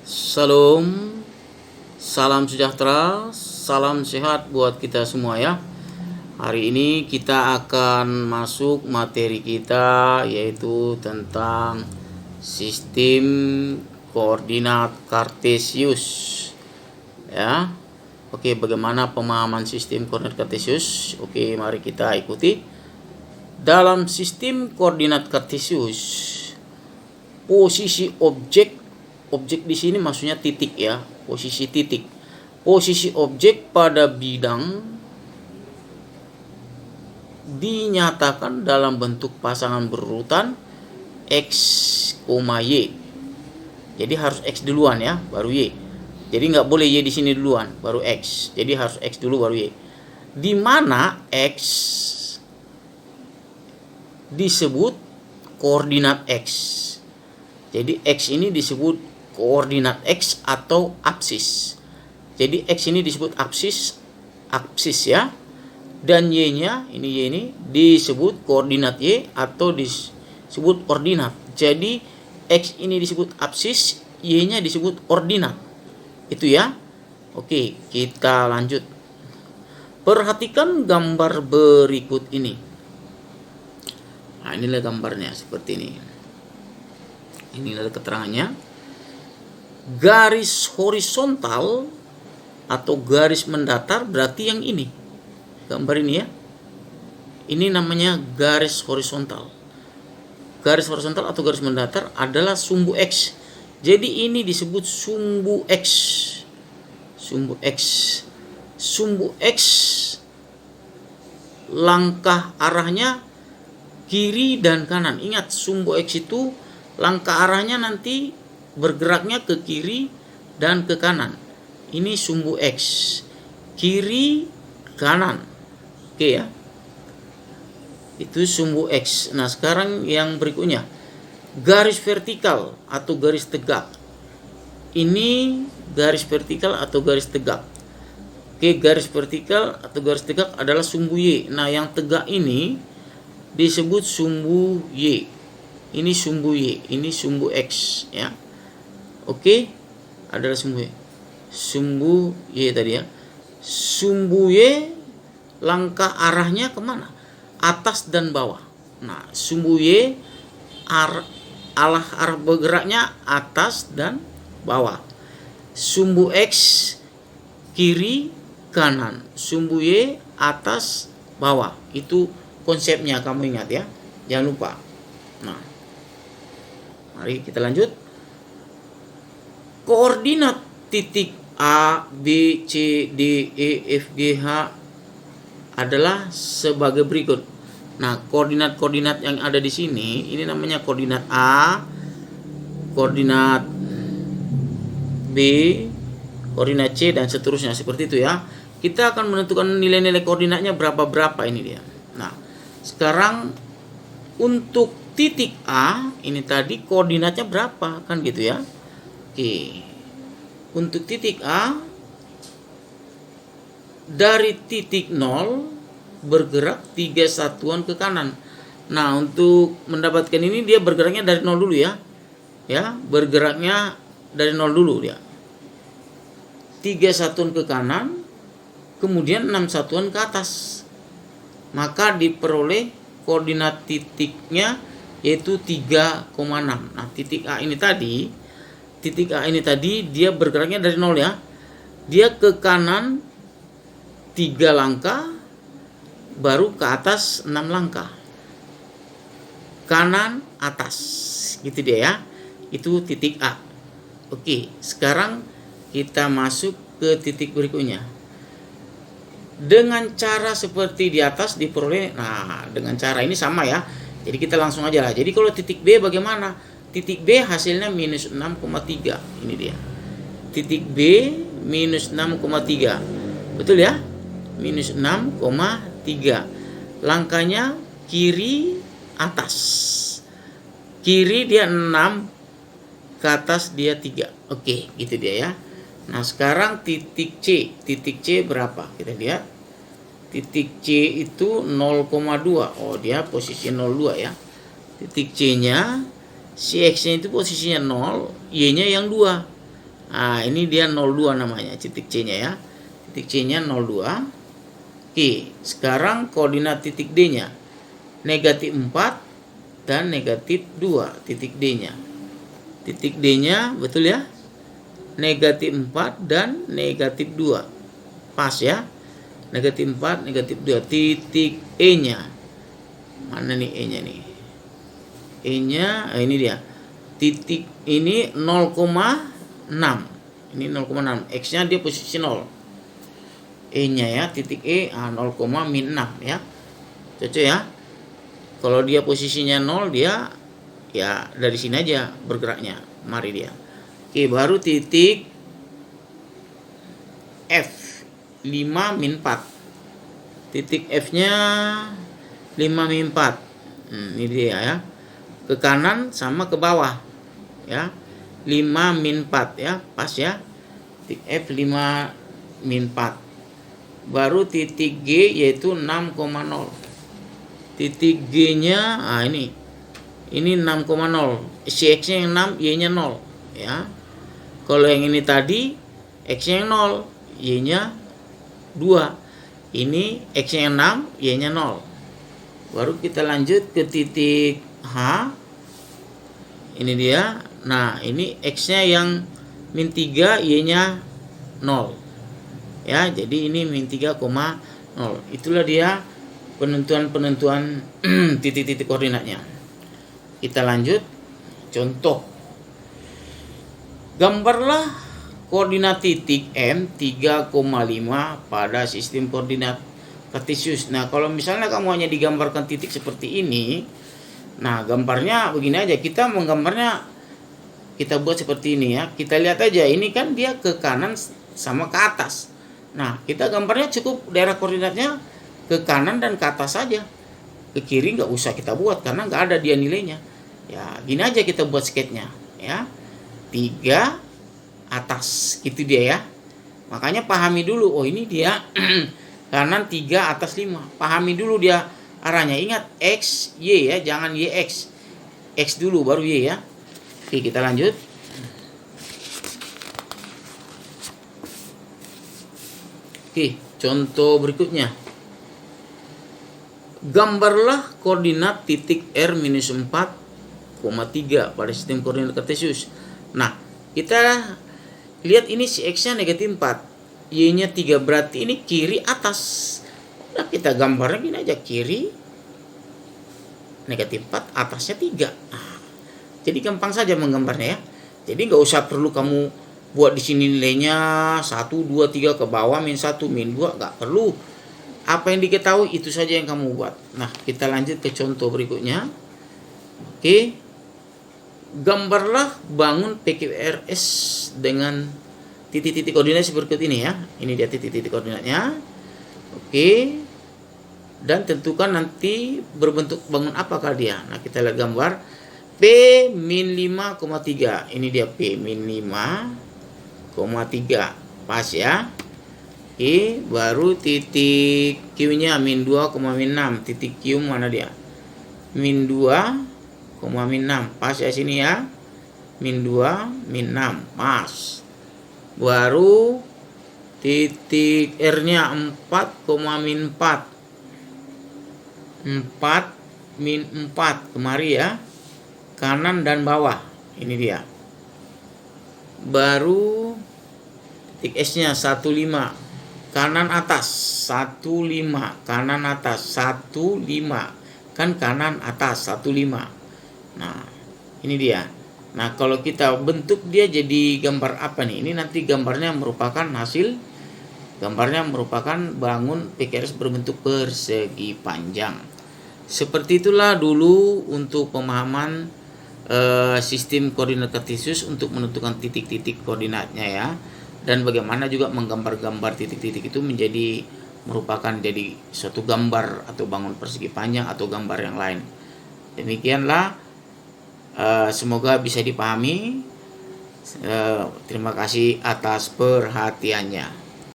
Salam, salam sejahtera, salam sehat buat kita semua ya. Hari ini kita akan masuk materi kita yaitu tentang sistem koordinat Kartesius. Ya. Oke, bagaimana pemahaman sistem koordinat Kartesius? Oke, mari kita ikuti. Dalam sistem koordinat Kartesius, posisi objek di sini maksudnya titik ya, posisi titik. Posisi objek pada bidang dinyatakan dalam bentuk pasangan berurutan X, Y. Jadi harus X duluan ya, baru Y. Jadi nggak boleh Y di sini duluan, baru X. Jadi harus X dulu baru Y. Di mana X disebut koordinat X. Jadi X ini disebut koordinat X atau apsis. Jadi X ini disebut apsis ya. Dan Y-nya, ini Y ini disebut koordinat Y atau disebut ordinat. Jadi X ini disebut apsis, Y-nya disebut ordinat. Itu ya. Oke, kita lanjut. Perhatikan gambar berikut ini. Nah, inilah gambarnya seperti ini. Ini adalah keterangannya. Garis horizontal atau garis mendatar berarti yang ini. Gambar ini ya. Ini namanya garis horizontal. Garis horizontal atau garis mendatar adalah sumbu X. Jadi ini disebut sumbu X. Sumbu X. Sumbu X langkah arahnya kiri dan kanan. Ingat, sumbu X itu langkah arahnya nanti bergeraknya ke kiri dan ke kanan. Ini sumbu X. Kiri, kanan. Oke ya. Itu sumbu X. Nah, sekarang yang berikutnya. Garis vertikal atau garis tegak. Ini garis vertikal atau garis tegak. Oke, garis vertikal atau garis tegak adalah sumbu Y. Nah, yang tegak ini disebut sumbu Y. Ini sumbu Y, ini sumbu X ya. Oke, adalah sumbu Y. Sumbu Y tadi ya. Sumbu Y langkah arahnya kemana? Atas dan bawah. Nah, sumbu Y arah bergeraknya atas dan bawah. Sumbu X kiri kanan. Sumbu Y atas bawah. Itu konsepnya, kamu ingat ya, jangan lupa. Nah, mari kita lanjut. Koordinat titik A, B, C, D, E, F, G, H adalah sebagai berikut. Nah, koordinat-koordinat yang ada di sini, ini namanya koordinat A, koordinat B, koordinat C, dan seterusnya, seperti itu ya. Kita akan menentukan nilai-nilai koordinatnya berapa ini dia. Nah, sekarang untuk titik A ini tadi koordinatnya berapa kan gitu ya. Oke. Untuk titik A dari titik 0 bergerak 3 satuan ke kanan. Nah, untuk mendapatkan ini dia bergeraknya dari 0 dulu ya. Ya, bergeraknya dari 0 dulu dia. 3 satuan ke kanan, kemudian 6 satuan ke atas. Maka diperoleh koordinat titiknya yaitu 3,6. Nah, titik A ini tadi dia bergeraknya dari 0 ya. Dia ke kanan 3 langkah, baru ke atas 6 langkah. Kanan, atas. Gitu dia ya. Itu titik A. Oke, sekarang kita masuk ke titik berikutnya. Dengan cara seperti di atas diperoleh. Nah, dengan cara ini sama ya. Jadi kita langsung aja lah. Jadi kalau titik B bagaimana? Titik B hasilnya minus 6,3. Ini dia. Titik B minus 6,3. Betul ya? Minus 6,3. Langkahnya kiri atas. Kiri dia 6, ke atas dia 3. Oke, gitu dia ya. Nah, sekarang titik C. Titik C berapa? Kita lihat. Titik C itu 0,2. Oh, dia posisi 0,2 ya. Titik C-nya, si X-nya itu posisinya 0, Y-nya yang 2. Nah, ini dia 02 namanya, titik C-nya ya. Titik C-nya 02. Oke, sekarang koordinat titik D-nya negatif 4 dan negatif 2 titik D-nya. Titik D-nya betul ya? Negatif 4 dan negatif 2. Pas ya? Negatif 4, negatif 2. Titik E-nya. Mana nih E-nya nih? E-nya, ini dia. Titik ini 0,6. Ini 0,6. X-nya dia posisi 0. E-nya ya, titik E 0,6 ya. Cocok ya? Kalau dia posisinya 0, dia ya dari sini aja bergeraknya. Mari dia. Oke, baru titik F 5 min 4. Titik F-nya 5 min 4. Ini dia ya. Ke kanan sama ke bawah. Ya. 5 min 4 ya, pas ya. Titik F 5 min 4. Baru titik G yaitu 6,0. Titik G-nya ini 6,0. Si X-nya yang 6, Y-nya 0 ya. Kalau yang ini tadi X-nya yang 0, Y-nya 2. Ini X-nya yang 6, Y-nya 0. Baru kita lanjut ke titik H. Ini dia. Nah, ini X-nya yang min 3, Y-nya 0. Ya, jadi ini min 3,0. Itulah dia penentuan titik-titik koordinatnya. Kita lanjut. Contoh. Gambarlah koordinat titik M 3,5 pada sistem koordinat kartesius. Nah, kalau misalnya kamu hanya digambarkan titik seperti ini, nah gambarnya begini aja. Kita menggambarnya, kita buat seperti ini ya. Kita lihat aja, ini kan dia ke kanan sama ke atas. Nah, kita gambarnya cukup daerah koordinatnya ke kanan dan ke atas saja. Ke kiri nggak usah kita buat karena nggak ada dia nilainya. Ya, gini aja kita buat sketnya ya. 3 atas, gitu dia ya. Makanya pahami dulu, oh ini dia kanan 3 atas 5. Pahami dulu dia arahnya. Ingat X, Y ya, jangan Y X. X dulu baru Y ya. Oke, kita lanjut. Oke, contoh berikutnya. Gambarlah koordinat titik R minus 4,3 pada sistem koordinat kartesius. Nah, kita lihat ini si X-nya negatif 4, Y-nya 3, berarti ini kiri atas. Nah, kita gambarnya gini aja, kiri negatif 4, atasnya 3. Nah, jadi gampang saja menggambarnya ya. Jadi nggak usah perlu kamu buat di sini nilainya 1, 2, 3 ke bawah, min 1, min 2, nggak perlu. Apa yang diketahui itu saja yang kamu buat. Nah, kita lanjut ke contoh berikutnya. Oke. Gambarlah bangun PQRS dengan titik-titik koordinat seperti ini ya. Ini dia titik-titik koordinatnya. Oke. Dan tentukan nanti berbentuk bangun apakah dia. Nah, kita lihat gambar P min 5,3. Ini dia P min 5,3. Pas ya. Oke, baru titik Q-nya min 2,6. Titik Q mana dia? Min 2,6. Pas ya sini ya. Min 2, min 6. Pas. Baru titik R-nya 4,4. 4 min 4 kemari ya. Kanan dan bawah. Ini dia. Baru titik S-nya 15. Kanan atas 15, kanan atas 15, kan kanan atas 15. Nah, ini dia. Nah, kalau kita bentuk dia jadi gambar apa nih? Ini nanti gambarnya merupakan hasil, gambarnya merupakan bangun PQRS berbentuk persegi panjang. Seperti itulah dulu untuk pemahaman sistem koordinat kartesius untuk menentukan titik-titik koordinatnya ya. Dan bagaimana juga menggambar-gambar titik-titik itu menjadi merupakan jadi suatu gambar atau bangun persegi panjang atau gambar yang lain. Demikianlah, semoga bisa dipahami. Terima kasih atas perhatiannya.